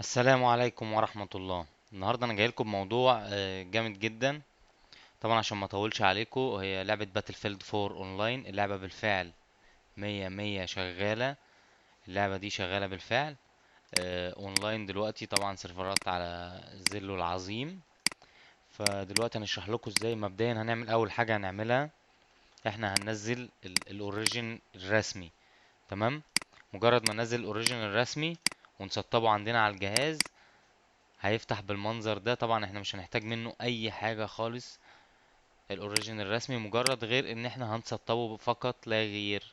السلام عليكم ورحمة الله. النهاردة أنا جايلكم بموضوع جامد جدا. طبعا عشان ما أطولش عليكم، هي لعبة باتل فيلد 4 أونلاين. اللعبة بالفعل مية مية شغالة. اللعبة دي شغالة بالفعل أونلاين دلوقتي، طبعا سيرفرات على زيلو العظيم. فدلوقتي هنشرح لكم ازاي. مبدئيا هنعمل أول حاجة هنعملها، احنا هننزل الأوريجين الرسمي. تمام. مجرد ما ننزل الأوريجين الرسمي ونسطبه عندنا على الجهاز، هيفتح بالمنظر ده. طبعا احنا مش هنحتاج منه اي حاجة خالص. الاوريجين الرسمي مجرد غير ان احنا هنسطبه فقط لا غير.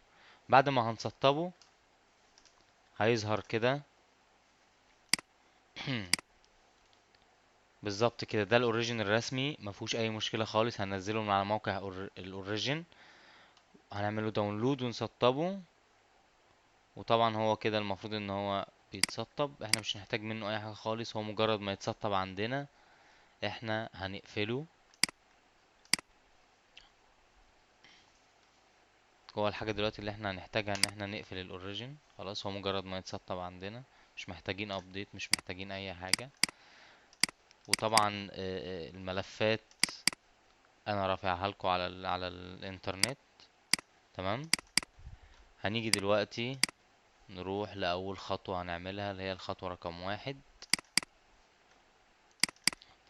بعد ما هنسطبه هيظهر كده. بالظبط كده، ده الاوريجين الرسمي، مفهوش اي مشكلة خالص. هننزله من على موقع الاوريجين، هنعمله داونلود ونسطبه. وطبعا هو كده المفروض ان هو بيتسطب. احنا مش هنحتاج منه اي حاجة خالص. هو مجرد ما يتسطب عندنا احنا هنقفله. هو الحاجة دلوقتي اللي احنا هنحتاجها ان احنا نقفل الاوريجين. خلاص، هو مجرد ما يتسطب عندنا مش محتاجين ابديت، مش محتاجين اي حاجة. وطبعا الملفات انا رافعها لكم على على الانترنت. تمام. هنيجي دلوقتي نروح لاول خطوة هنعملها، اللي هي الخطوة رقم 1.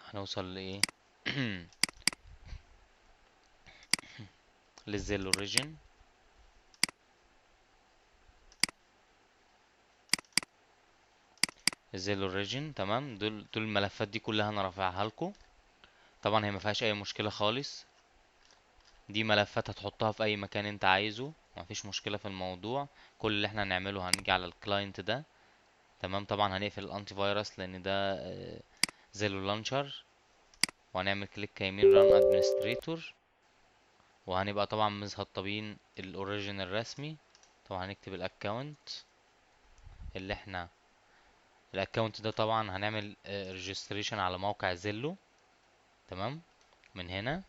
هنوصل لايه؟ للزيل اوريجين. الزيل اوريجين تمام. دول الملفات دي كلها انا رافعها لكم. طبعا هي ما فيهاش اي مشكلة خالص. دي ملفات هتحطها في اي مكان انت عايزه، مفيش مشكلة في الموضوع. كل اللي احنا هنعمله هنيجي على الكلاينت ده. تمام. طبعا هنقفل الانتي فيروس لان ده زيلو لانشر. وهنعمل كليك يمين ران ادمنستريتور. وهنبقى طبعا مسطبين الاوريجين الرسمي. طبعا هنكتب الاكونت اللي احنا، الاكونت ده طبعا هنعمل ريجستريشن على موقع زيلو. تمام. من هنا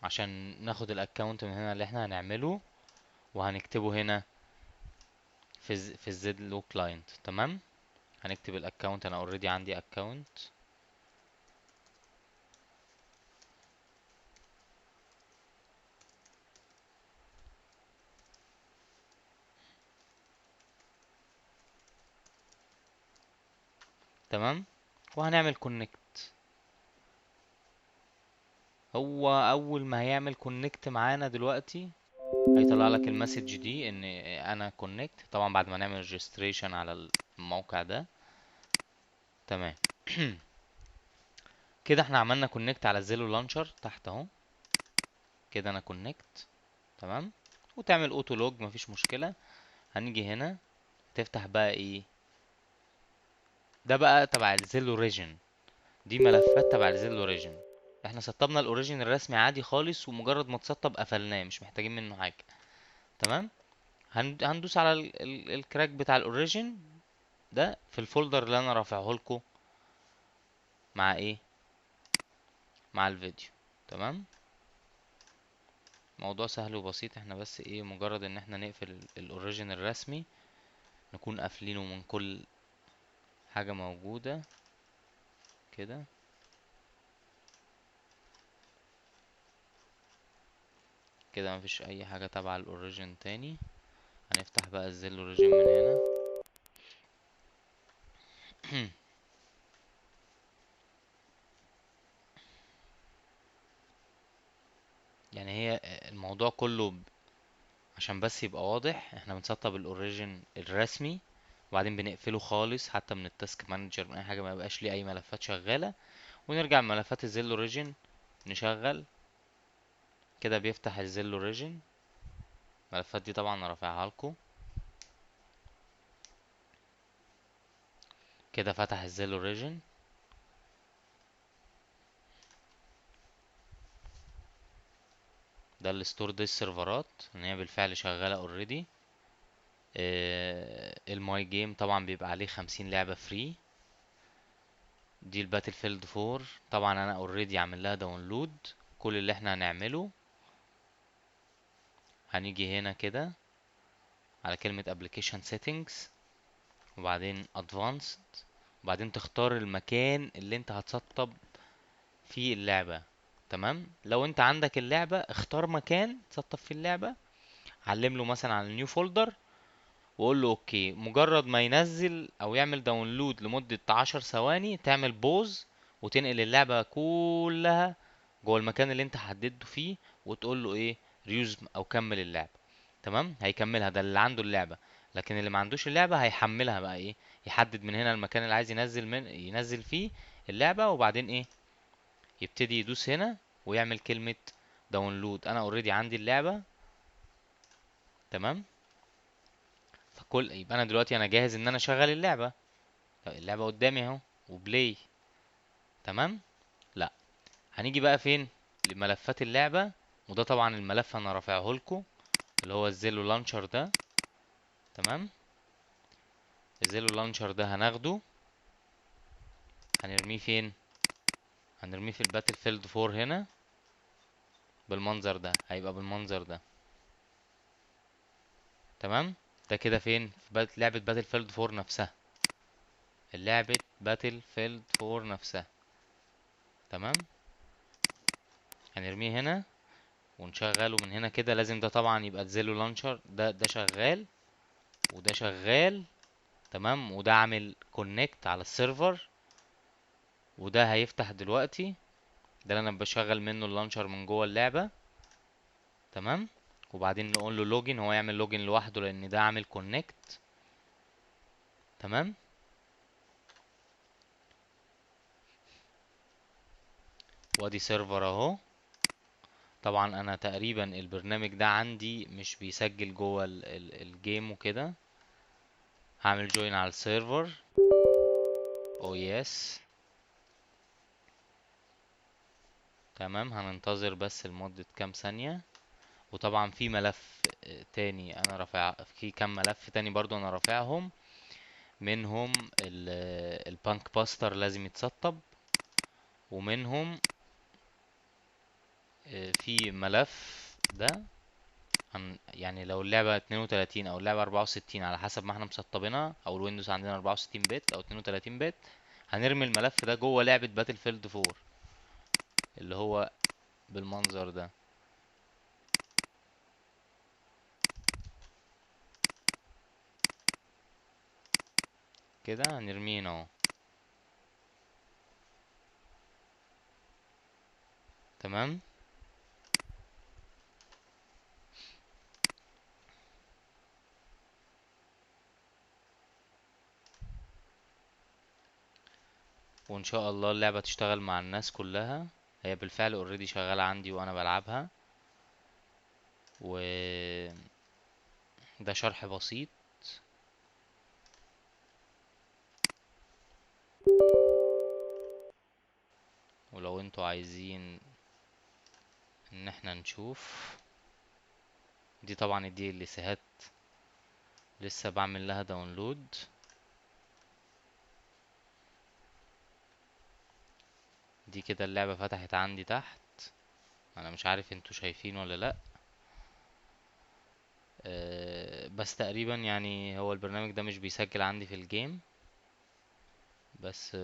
عشان ناخد الاكونت من هنا اللي احنا هنعمله، وهنكتبه هنا في الزد لو كلاينت. تمام. هنكتب الاكونت. انا اوريدي عندي اكونت. تمام. وهنعمل كونكت. هو اول ما هيعمل كونكت معانا دلوقتي هيطلع لك المسج دي ان انا كونكت. طبعا بعد ما نعمل ريجستريشن على الموقع ده. تمام. كده احنا عملنا كونكت على الزيلو لانشر تحت اهو. كده انا كونكت. تمام. وتعمل اوتو لوج مفيش مشكلة. هنيجي هنا تفتح بقى ايه؟ ده بقى تبع الزيلو ريجن. دي ملفات تبع الزيل اوريجين. احنا سطبنا الاوريجين الرسمي عادي خالص، ومجرد ما تسطب قفلناه، مش محتاجين منه حاجه. تمام. هندوس على الكراك بتاع الاوريجين ده في الفولدر اللي انا رافعه لكم مع ايه، مع الفيديو. تمام. موضوع سهل وبسيط. احنا بس ايه، مجرد ان احنا نقفل الاوريجين الرسمي، نكون قافلينه من كل حاجه موجوده كده. كده مفيش اي حاجه تبع الاوريجين تاني. هنفتح بقى الزيل اوريجين من هنا. يعني هي الموضوع كله عشان بس يبقى واضح، احنا بنسطب الاوريجين الرسمي وبعدين بنقفله خالص، حتى من التاسك مانجر من اي حاجه، ما يبقاش ليه اي ملفات شغاله. ونرجع ملفات الزيل اوريجين نشغل. كده بيفتح الزيل اوريجين. الملفات دي طبعا انا رافعها لكم. كده فتح الزيل اوريجين. ده الستور، دي السيرفرات ان هي بالفعل شغاله اوريدي. الماي جيم طبعا بيبقى عليه 50 لعبه فري. دي الباتل فيلد 4. طبعا انا اوريدي عامل لها داونلود. كل اللي احنا هنعمله هنيجي هنا كده على كلمة application settings. وبعدين ادفانسد، وبعدين تختار المكان اللي انت هتسطب فيه اللعبة. تمام، لو انت عندك اللعبة اختار مكان تسطب فيه اللعبة، علم له مثلا على النيو فولدر، وقول له اوكي. مجرد ما ينزل او يعمل داونلود لمدة 10 ثواني تعمل بوز، وتنقل اللعبة كلها جوه المكان اللي انت حددته فيه، وتقول له ايه، ريوز او كمل اللعبة. تمام، هيكملها ده اللي عنده اللعبة. لكن اللي ما عندوش اللعبة هيحملها بقى ايه، يحدد من هنا المكان اللي عايز ينزل فيه اللعبة، وبعدين ايه، يبتدي يدوس هنا ويعمل كلمة داونلود. انا اوريدي عندي اللعبة. تمام، فكل يبقى انا دلوقتي انا جاهز ان انا اشغل اللعبة. اللعبة قدامي اهو، وبلاي. تمام. لا، هنيجي بقى فين، لملفات اللعبة. وده طبعا الملف انا رافعه لكم، اللي هو الزيلو لانشر ده. تمام، الزيلو لانشر ده هناخده، هنرميه فين، هنرميه في الباتل فيلد 4 هنا. بالمنظر ده، هيبقى بالمنظر ده. تمام، ده كده فين، في لعبة باتل فيلد 4 نفسها، لعبة باتل فيلد 4 نفسها. تمام، هنرميه هنا ونشغله من هنا كده. لازم ده طبعا يبقى الزيلو لانشر ده شغال، وده شغال. تمام، وده عامل كونكت على السيرفر، وده هيفتح دلوقتي. ده اللي انا بشغل منه اللانشر من جوه اللعبة. تمام، وبعدين نقول له لوجن، هو يعمل لوجن لوحده لان ده عامل كونكت. تمام، وادي سيرفر اهو. طبعا انا تقريبا البرنامج ده عندي مش بيسجل جوه الجيم وكده. هعمل جوين على السيرفر. او يس. تمام، هننتظر بس لمدة كام ثانية. وطبعا في ملف تاني انا رافع، في كام ملف تاني برضو انا رافعهم، منهم البانك باستر لازم يتسطب، ومنهم في ملف ده. يعني لو اللعبة 32 او اللعبة 64 على حسب ما احنا مسطبينها، او الويندوز عندنا 64 بت او 32 بت، هنرمي الملف ده جوه لعبة باتل فيلد 4، اللي هو بالمنظر ده كده. هنرميه هنا اهو. تمام، وان شاء الله اللعبة تشتغل مع الناس كلها. هي بالفعل اوريدي شغالة عندي وانا بلعبها. و ده شرح بسيط. ولو انتوا عايزين ان احنا نشوف، دي طبعا دي اللي سهات لسه بعمل لها داونلود. دي كده اللعبة فتحت عندي تحت. انا مش عارف انتوا شايفين ولا لا. بس تقريبا يعني هو البرنامج ده مش بيسجل عندي في الجيم. بس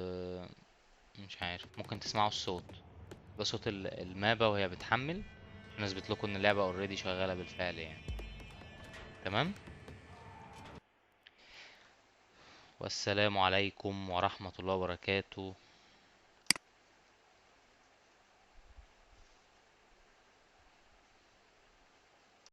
مش عارف، ممكن تسمعوا الصوت. ده صوت المابا وهي بتحمل، نثبت لكم ان اللعبة اوريدي شغالة بالفعل يعني. تمام، والسلام عليكم ورحمة الله وبركاته.